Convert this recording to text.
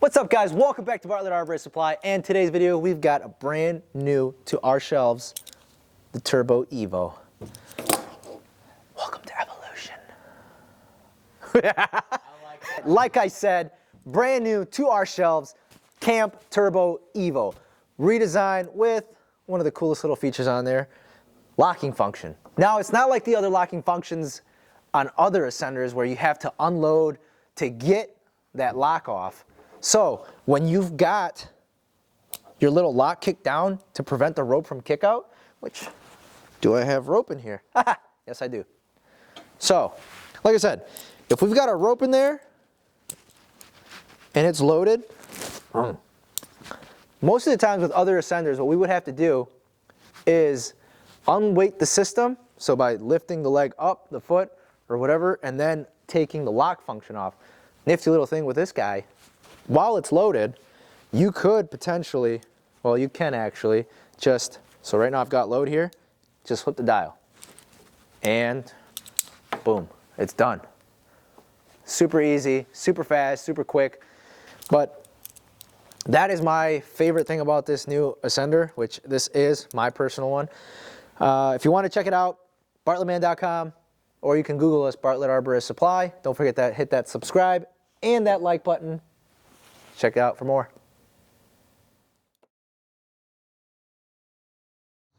What's up, guys? Welcome back to Bartlett Arborist Supply, and today's video we've got a brand new to our shelves, the Turbo EVO. Welcome to evolution. Like I said, brand new to our shelves, Camp Turbo EVO. Redesigned with one of the coolest little features on there, locking function. Now, it's not like the other locking functions on other Ascenders where you have to unload to get that lock off. So when you've got your little lock kicked down to prevent the rope from kick out, which, do I have rope in here? Yes, I do. So, like I said, if we've got a rope in there and it's loaded, most of the times with other Ascenders, what we would have to do is unweight the system, so by lifting the leg up, the foot, or whatever, and then taking the lock function off. Nifty little thing with this guy, while it's loaded, you could potentially, well, you can actually just, so right now I've got load here, just flip the dial. And boom, it's done. Super easy, super fast, super quick. But that is my favorite thing about this new Ascender, which this is my personal one. If you want to check it out, bartlettman.com, or you can Google us, Bartlett Arborist Supply. Don't forget that, hit that subscribe and that like button. Check it out for more.